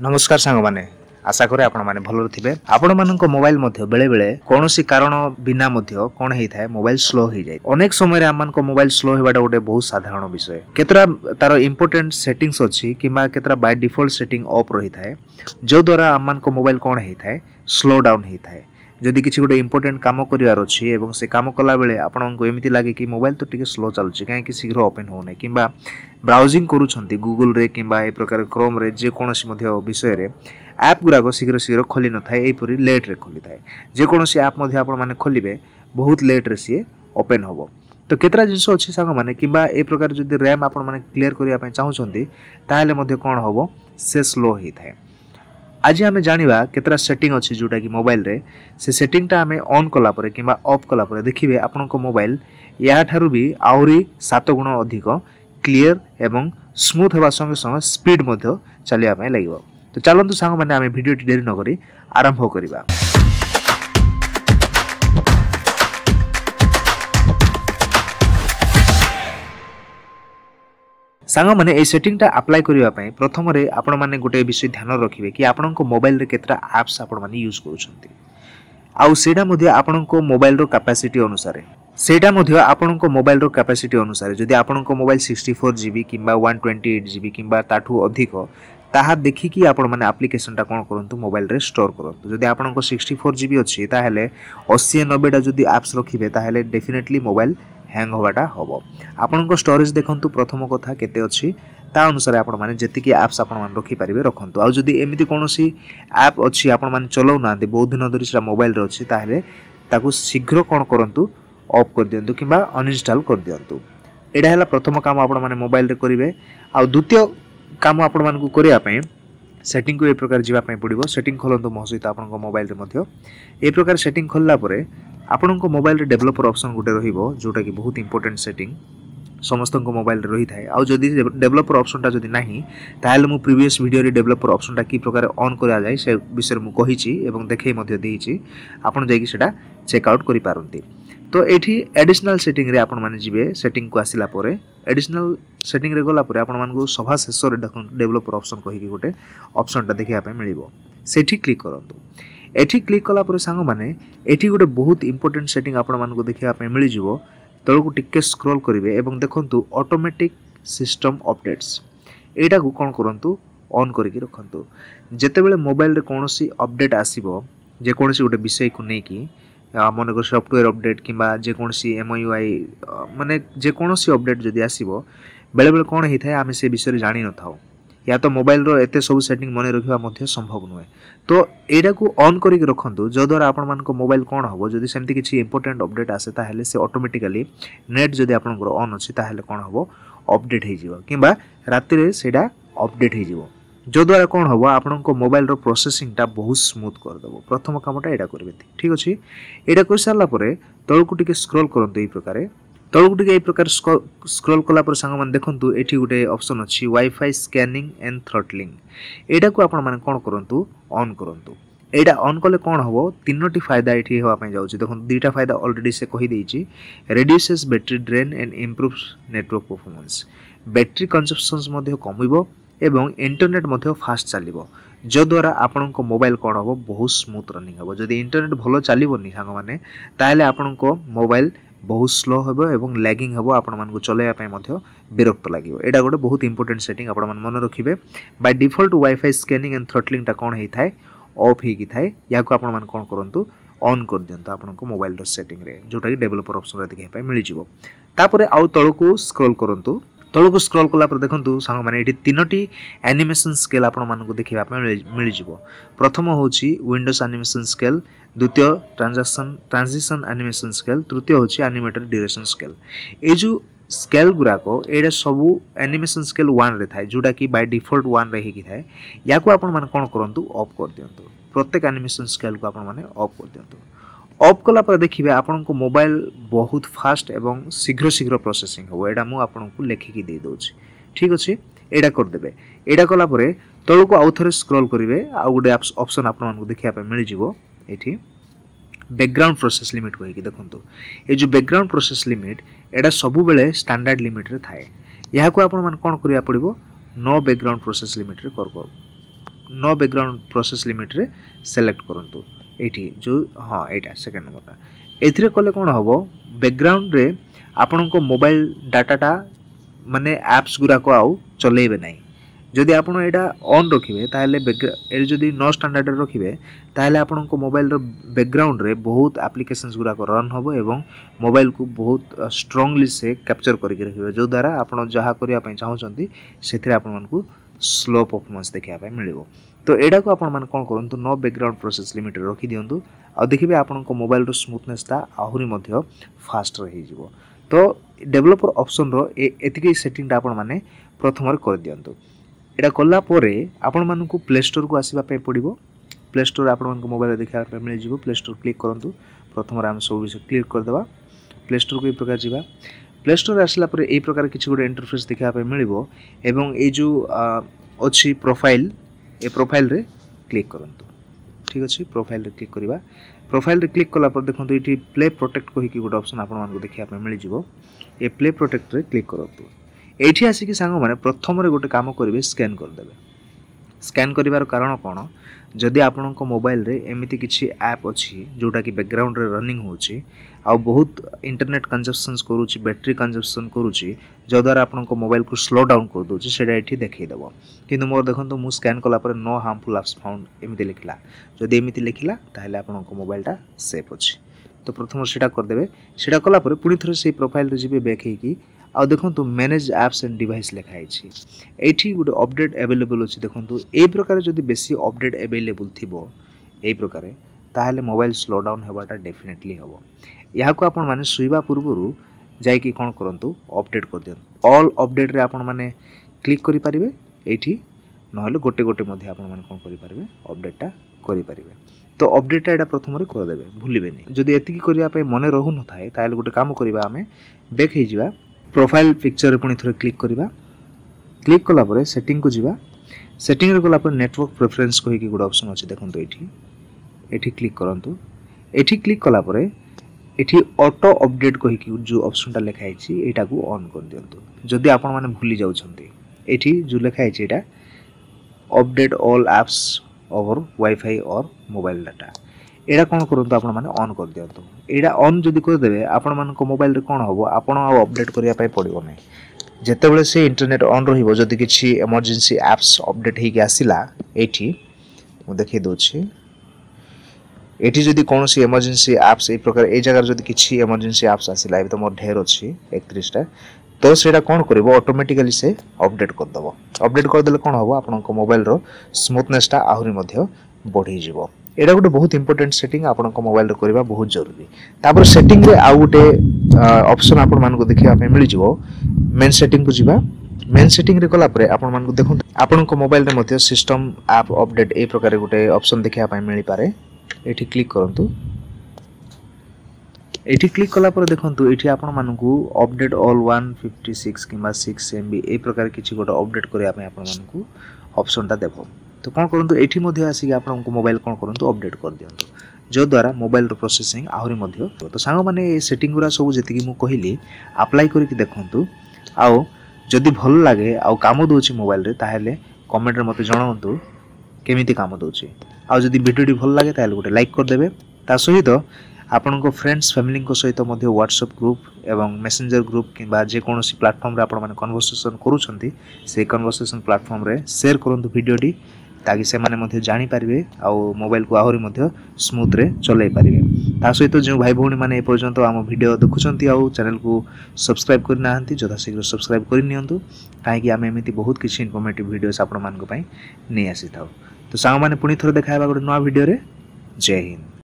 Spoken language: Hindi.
नमस्कार सांग माने आशा करे आपण माने भलो थिबे आपण मानक मोबाइल मध्ये बेले बेले कोनोसी कारण बिना मध्ये कोन हेइ थाए मोबाइल स्लो हो जाय अनेक समय रे आमान को मोबाइल स्लो हेबाडा गोटे बहुत साधारण विषय केतरा तार इंपोर्टेंट सेटिंग्स अछि किबा केतरा बाय डिफॉल्ट सेटिंग ऑफ रही थाए जो द्वारा आमान को मोबाइल कोन हेइ थाए स्लो डाउन हेइ थाए जदि किछि गोटे इंपोर्टेंट काम करिवार अछि एवं से काम कला बेले आपण को एमिति लागे कि मोबाइल तो टिके स्लो चलछि काहे कि शीघ्र ओपन हो नै किबा ब्राउजिंग करूछंती गूगल रे किबा ए प्रकार क्रोम रे जे कोनोसी मध्ये विषय रे ऐप गुराक शीघ्र शीघ्र खोली न थाए एपरी लेट रे खोली थाए जे कोनोसी ऐप मध्ये आपण माने खोलिबे बहुत लेट रे सी ओपन होबो तो केतरा जिंस अछि सांग माने किबा ए प्रकार जदि रैम आपण माने क्लियर करिया पय चाहुछंती ताहाले मध्ये कोन होबो से स्लो ही थाए आज आम जाना केतरा सेटिंग अच्छी जोटा कि मोबाइल रे से सेटिंगटा आम ऑन कला परे किंबा ऑफ कला परे देखिए आपण को मोबाइल या ठारू भी आहुरी 7 गुण अधिक क्लियर एवं स्मूथ होगा संगे संगे स्पीड मध्य चलिया पय लागिवो तो चलंतु सांग माने आम वीडियो टी देरी न करी आरंभ करिबा। सांग माने ए सेटिंगटा अप्लाई करिवा पय प्रथम रे आपण माने गोटे विषय ध्यान रखिबे कि आपण को मोबाइल रे केतरा एप्स आपण माने यूज करूछंती आउ सेडा मध्ये आपण को मोबाइल रो कैपेसिटी अनुसार सेडा मध्ये आपण को मोबाइल रो कैपेसिटी अनुसार जदि आपण को मोबाइल 64 जीबी किंबा 128 जीबी किंबा ताठू अधिक ताहा देखि कि आपण माने एप्लीकेशन टा कोन करंतु मोबाइल रे स्टोर करंतु जदि आपण को 64 जीबी अछि ताहेले 80 90 टा जदि एप्स रखिबे ताहेले डेफिनेटली मोबाइल हैंग होवाटा होबो आपण को स्टोरेज देखंतु प्रथम कथा केते अछि ता अनुसार आपण माने जेतिकी एप्स आपण मान रखि परिबे रखंतु आ जदि एमिति कोनोसी ऐप अछि आपण मान चलौ नांते बहुत दिन धरि सेटा मोबाइल रे अछि ताहेले ताकू शीघ्र कोन करंतु ऑफ कर दियंतु किबा अनइंस्टॉल कर दियंतु एडा हला प्रथम काम आपण माने मोबाइल रे करिवे आ द्वितीय काम आपण मान को करिया पय सेटिंग को ए प्रकार जीवा पय पडिबो सेटिंग खोलंतु मो सहित आपण को मोबाइल रे मध्य ए प्रकार सेटिंग खोलला परे आपण को मोबाइल रे डेवलपर ऑप्शन गुटे रहिबो जोटा कि बहुत इंपोर्टेंट सेटिंग समस्त को मोबाइल रे रही थाए आ जदि डेवलपर ऑप्शन टा जदि नाही ताहेले मु प्रीवियस वीडियो रे डेवलपर ऑप्शन टा की प्रकार ऑन करा जाय से विषय मु कहिछि एवं देखै मध्ये देइछि आपण जाई कि सेटा चेक आउट करि पारंती तो एठी एडिशनल सेटिंग रे आपण माने जिवे सेटिंग को आसिला परे एडिशनल सेटिंग रे गला परे आपण मान को सभा शेष रे डेवलपर ऑप्शन कहि कि गोटे ऑप्शन टा देखिया पे मिलिबो सेठी क्लिक करंतु एठी क्लिक कला परे सांग माने एठी गोटे बहुत इंपोर्टेंट सेटिंग आपण मान को देखिया पे मिलि जिवो तळको टिके स्क्रॉल करिवे एवं देखंतु ऑटोमेटिक सिस्टम अपडेट्स एटा को कोन करंतु ऑन करिकि रखंतु जेते बेले मोबाइल रे कोनोसी अपडेट आसीबो जे कोनोसी गोटे विषय को नै कि मन को सॉफ्टवेयर अपडेट किंबा जे कोनोसी एमयूआई माने जे कोनोसी अपडेट जदि आसीबो बेले बेले कोन हेइ थाय आमे से विषय जानि न थाओ या तो मोबाइल रो एते सब सेटिंग मने रखिबा मध्ये संभव नय तो एडा को ऑन करिक रखंतु जो द्वारा आपण मान को मोबाइल कोन हबो जदि सेमति किछि इंपोर्टेंट अपडेट आसे ताहेले से ऑटोमेटिकली नेट जदि आपण को ऑन अछि ताहेले कोन हबो अपडेट हे जिवो किबा राति रे सेडा अपडेट हे जिवो जो द्वारा कोन हबो आपण को मोबाइल रो प्रोसेसिंग टा बहुत स्मूथ कर देबो प्रथम कामटा एडा करबे ठीक अछि एडा कर सारला परे तळको टिके स्क्रॉल करंतु ए प्रकारे तळको टिके ए प्रकार स्क्रॉल कला पर संग मान देखंतु एठी गुटे ऑप्शन अछि वाईफाई स्कैनिंग एंड थ्रॉटलिंग एडा को आपण माने कोन करंतु ऑन करंतु एडा ऑन कले कोन हबो तीनोटी फायदा एठी हेवा पय जाउछि देखंतु दुईटा फायदा ऑलरेडी से कहि देइछि reduces battery drain and improves network performance battery consumptions मध्ये कमिबो एवं इंटरनेट मध्ये फास्ट चलिबो जो द्वारा आपण को मोबाइल कोन हबो बहुत स्मूथ रनिंग हबो जदि इंटरनेट भलो चलिबोनी सांग माने ताहेले आपण को मोबाइल बहुत स्लो हबो एवं लैगिंग हबो आपण मान को चलेया पय मध्ये विरक्त लागिवो एडा गोटे बहुत इंपोर्टेंट सेटिंग आपण मान मन रखिबे by default wifi scanning and throttling टा कोन हेइ थाए ऑफ हेइ कि थाए या को आपण मान कोन करंतु ऑन कर दियंतु आपण को मोबाइल रो सेटिंग रे जोटा कि डेवलपर ऑप्शन रे देखै पय मिलि जिवो तापरे आउ तळको स्क्रॉल करंतु तळको स्क्रॉल कला पर देखंतु सांग माने एठी तीनोटी एनिमेशन स्केल आपण मान को देखिबा पय मिलि जिवो प्रथम होछि विंडोज एनिमेशन स्केल द्वितीय ट्रांजिशन एनिमेशन स्केल तृतीय होछि एनिमेटेड ड्यूरेशन स्केल ए जो स्केल गुरा को एडा सब एनिमेशन स्केल 1 रे थाए जोटा कि बाय डिफॉल्ट 1 रे ही कि थाए या को आपण मान कोन करंतु ऑफ कर दियंतु प्रत्येक एनिमेशन स्केल को आपण माने ऑफ कर दियंतु ऑफ कला पर देखिबे आपण को मोबाइल बहुत फास्ट एवं शीघ्र शीघ्र प्रोसेसिंग हो एडा मु आपण को लेखि कि दे दोछि ठीक अछि एडा कर देबे एडा कला परे तळ को आउथरे स्क्रॉल करिवे आ गुडे ऑप्शन आपण मान को देखिया पे मिलि जिवो एठी बैकग्राउंड प्रोसेस लिमिट होई कि देखंतु ए जो बैकग्राउंड प्रोसेस लिमिट एडा सब बेले स्टैंडर्ड लिमिट रे थाए या को आपण मान कोन करिया पड़िबो नो बैकग्राउंड प्रोसेस लिमिट रे नो बैकग्राउंड प्रोसेस लिमिट रे सेलेक्ट करंतु एठी जो हाँ एटा सेकंड नंबरटा एथिरे कले कोन हबो बैकग्राउंड रे आपनको मोबाइल डाटाटा माने एप्स गुरा को आउ चलेबे नाही जदि आपण एटा ऑन रखिबे ताहले ए जदि नो स्टैंडर्ड रखिबे ताहले आपनको मोबाइल रो बैकग्राउंड रे बहुत एप्लीकेशंस गुरा को रन होबो एवं मोबाइल को बहुत स्ट्रांगली से कैप्चर करके रखिबे जो द्वारा आपण जहा करिया पय चाहउचंती सेथिरे आपण मानकू स्लो परफॉर्मेंस देखिया पय मिलिबो तो एडा को आपण मान कोन करंतु नो बैकग्राउंड प्रोसेस लिमिट रखि दियंतु आ देखिबे आपनको मोबाइल रो स्मूथनेस ता आहुरी मध्य फास्ट रहि जिवो तो डेवलपर ऑप्शन रो एतिके सेटिंग ता आपण माने प्रथम रे कर दियंतु एटा कला परे आपण मानकू प्ले स्टोर को आसीबा पे पड़िबो प्ले स्टोर आपण मानकू मोबाइल देखा पे मिल जिवो प्ले स्टोर क्लिक करंतु प्रथम रे हम सब विषय क्लिक कर देबा प्ले स्टोर को ए प्रकार जिबा प्ले स्टोर आसला परे ए प्रकार किछि गोटे इंटरफेस देखा पे मिलिबो एवं ए जो अछि प्रोफाइल ए प्रोफाइल रे क्लिक करंतु ठीक अछि प्रोफाइल रे क्लिक करबा प्रोफाइल रे क्लिक कला पर देखंतु एठी प्ले प्रोटेक्ट कहि कि गोटे ऑप्शन आपण मानकू देखिया पे मिल जिवो ए प्ले प्रोटेक्ट रे क्लिक करंतु एठी आसी कि सांग माने प्रथम रे गोटे काम करिवे स्कैन कर देबे स्कैन करिवार कारण कोन जदि आपण को मोबाइल रे एमिति किछि ऐप अछि जोटा कि बैकग्राउंड रे रनिंग होछि आ बहुत इंटरनेट कंजप्शन करूछि बैटरी कंजप्शन करूछि जो द्वारा आपण को मोबाइल को स्लो डाउन कर दोछि सेडा एठी देखै देबो किंतु मोर देखंतु मु स्कैन कला पर नो हार्मफुल एप्स फाउंड एमिति लिखला जदि एमिति लिखला ताहले आपण को मोबाइलटा सेफ अछि तो प्रथम सेटा कर देबे सेटा कला पर पुनी थरे से प्रोफाइल रे जिबे बैक हे कि आ देखंतु मैनेज एप्स एंड डिवाइस लिखा है एठी गोटे अपडेट अवेलेबल अछि देखंतु ए प्रकार जदि बेसी अपडेट अवेलेबल थिबो ए प्रकार ताहले मोबाइल स्लो डाउन हेबाटा डेफिनेटली हबो या को आपण माने सुइबा पूर्वरु जाय कि कोन करंतु अपडेट कर दियन ऑल अपडेट रे आपण माने क्लिक करि परिबे एठी नहले गोटे गोटे मध्ये आपण माने कोन करि परिबे अपडेटटा करि परिबे तो अपडेटटा एटा प्रथम रे कर देबे भूलिबेनी जदि एतिकी करिया पे मने रहु न थाए ताहले गोटे काम करिबा हमें बैक हे जिबा प्रोफाइल पिक्चर पुणी थोड़े क्लिक करिबा क्लिक कला परे सेटिंग को जिबा सेटिंग रे गला पर नेटवर्क प्रेफरेंस कहि कि गोटे ऑप्शन अछि देखंतु एठी क्लिक करंतु एठी क्लिक कला परे एठी ऑटो अपडेट कहि कि जो ऑप्शन ता लिखा है एटा को ऑन कर दियंतु जदि आपण माने भूली जाउ छंती एठी जो लिखा है एटा update all apps over wifi और मोबाइल डाटा एडा कोन करंतु आपण माने ऑन कर दियंतु एडा ऑन जदि कर देबे आपण मान को मोबाइल रे कोन होबो आपण आ अपडेट करिया पय पड़िबो नै जेते बेले से इंटरनेट ऑन रहिबो जदि किछि इमरजेंसी एप्स अपडेट हे के आसिला एठी मु देखि दोछि एठी जदि कोनोसी इमरजेंसी एप्स ए प्रकार ए जगह जदि किछि इमरजेंसी एप्स आसिला एबे त मोर ढेर अछि 31 टा तो सेटा कोन करिवो ऑटोमेटिकली से अपडेट कर दबो अपडेट कर देले कोन होबो आपण को मोबाइल रो स्मूथनेस ता आहुरी मध्य बढ़ी जिवो एडा गोटे बहुत इंपोर्टेंट सेटिंग आपण को मोबाइल रे करबा बहुत जरूरी तापर सेटिंग रे आ गोटे ऑप्शन आपण मान को देखिया पे मिल जिवो मेन सेटिंग को जिबा मेन सेटिंग रे कला परे आपण मान को देखो आपण को मोबाइल रे मध्य सिस्टम ऐप अपडेट ए प्रकार गोटे ऑप्शन देखिया पे मिली पारे एठी क्लिक करंतु एठी क्लिक कला पर देखंतु एठी आपण मान को अपडेट ऑल 156 किबा 6 MB ए प्रकार किछि गोटे अपडेट करिया पे आपण मान को ऑप्शन ता देबो तो कौन करंतु एठी मध्ये आसी कि आपण को मोबाइल कौन करंतु अपडेट कर दियंतु जो द्वारा मोबाइल रो प्रोसेसिंग आहुरी मध्ये तो सांग माने ए सेटिंग गुरा सब जति कि मु कहिली अप्लाई करि कि देखंतु आउ जदि भल लागे आउ काम दोछि मोबाइल रे ताहेले कमेंट रे मते जणावंतु केमिति काम दोछि आउ जदि वीडियोटी भल लागे ताहेले गोटे लाइक कर देबे ता सहित आपण को फ्रेंड्स फैमिली को सहित मध्ये व्हाट्सएप ग्रुप एवं मैसेंजर ग्रुप किबा जे कोनोसी प्लेटफॉर्म रे आपण माने कन्वर्सेशन करूछंती से कन्वर्सेशन प्लेटफॉर्म रे शेयर करंतु वीडियोटी ताकि से माने मध्ये जानि पारिबे आ मोबाइल को आहुरी मध्ये स्मूथ रे चलै पारिबे ता सहित जो भाई भौणी माने ए पर्यंत हम वीडियो देखुछंती आ चैनल को सब्सक्राइब करना हंती जथा शीघ्र सब्सक्राइब करि नियंतु काहे कि हम एमिति बहुत किछि इन्फॉर्मेटिव वीडियोस आपण मान को पई नै आसी थाउ तो सांग माने पुनी थोर देखाइबा गोटे नवा वीडियो रे जय हिंद।